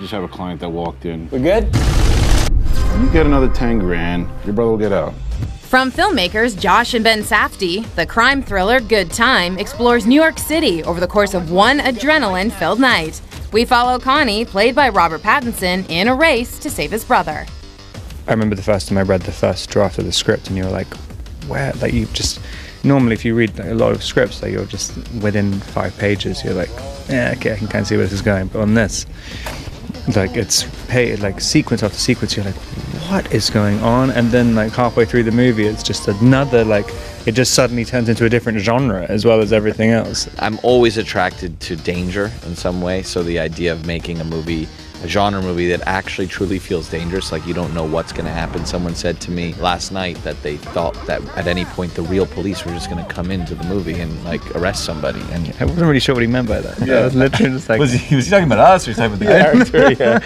just have a client that walked in. We good? You get another 10 grand, your brother will get out. From filmmakers Josh and Ben Safdie, the crime thriller Good Time explores New York City over the course of one adrenaline-filled night. We follow Connie, played by Robert Pattinson, in a race to save his brother. I remember the first time I read the first draft of the script and you were like, where? Like you just, normally if you read a lot of scripts, like you're just within 5 pages, you're like, yeah, okay, I can kind of see where this is going. But on this, like it's like sequence after sequence, you're like, what is going on? And then like halfway through the movie, it's just another, like, it just suddenly turns into a different genre as well as everything else. I'm always attracted to danger in some way, so the idea of making a movie, a genre movie that actually truly feels dangerous, like you don't know what's going to happen. Someone said to me last night that they thought that at any point the real police were just going to come into the movie and like arrest somebody. And I wasn't really sure what he meant by that. Yeah, I was literally just like, was he talking about us or talking about the character? Yeah.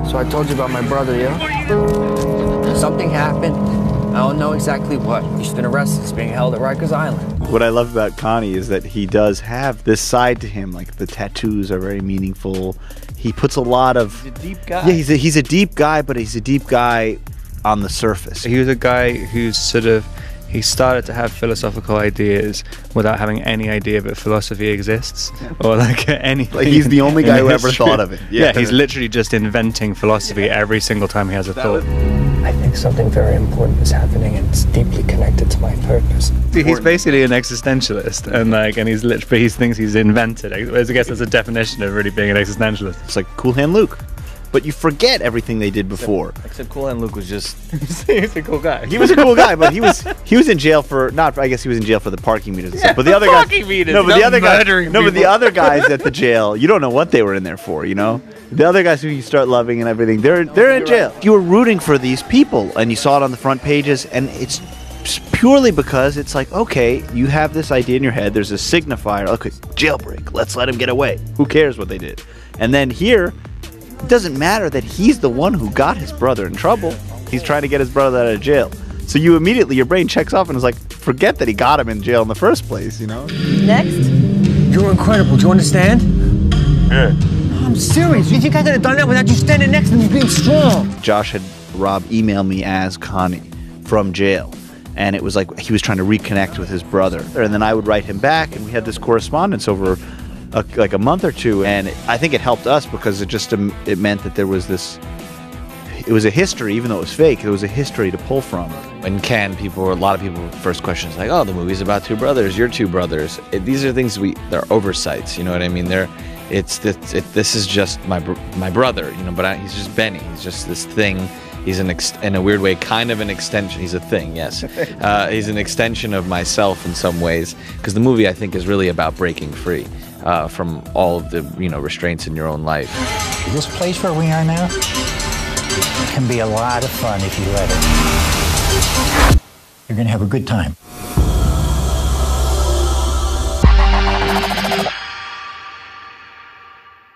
So I told you about my brother, yeah? Something happened. I don't know exactly what. He's been arrested. He's being held at Rikers Island. What I love about Connie is that he does have this side to him. Like the tattoos are very meaningful. He puts a lot of... He's a deep guy. Yeah, he's a deep guy, but he's a deep guy on the surface. He was a guy who's sort of, he started to have philosophical ideas without having any idea that philosophy exists or like anything. Like he's the only guy who ever thought of it. Yeah, he's literally just inventing philosophy every single time he has a thought. I think something very important is happening and it's deeply connected to my purpose. He's basically an existentialist and he's literally, but he thinks he's invented. I guess that's a definition of really being an existentialist. It's like Cool Hand Luke. But you forget everything they did before. except Cool Hand Luke was just... He was a cool guy. He was a cool guy, but he was in jail for I guess he was in jail for the parking meters and stuff. But the other guys, the other guys at the jail, you don't know what they were in there for, you know? The other guys who you start loving and everything, they're in jail. You were rooting for these people, and you saw it on the front pages, and it's purely because it's like, okay, you have this idea in your head. There's a signifier. Okay, jailbreak. Let's let him get away. Who cares what they did? And then here, it doesn't matter that he's the one who got his brother in trouble. He's trying to get his brother out of jail. So you immediately, your brain checks off and is like, forget that he got him in jail in the first place, you know? Next. You're incredible. Do you understand? Yeah. I'm serious. You think I could have done that without you standing next to me being strong? Josh had Rob email me as Connie from jail. And it was like he was trying to reconnect with his brother. And then I would write him back, and we had this correspondence over like a month or two. And I think it helped us because it meant that there was this... It was a history, even though it was fake. It was a history to pull from. In Cannes, a lot of people, first question is like, oh, the movie's about two brothers, you're two brothers. These are things they're oversights, you know what I mean? This is just my brother, you know, but he's just Benny. He's just this thing. He's in a weird way, kind of an extension. He's a thing, yes. He's an extension of myself in some ways, because the movie, I think, is really about breaking free from all of the, restraints in your own life. This place where we are now can be a lot of fun if you let it. You're going to have a good time.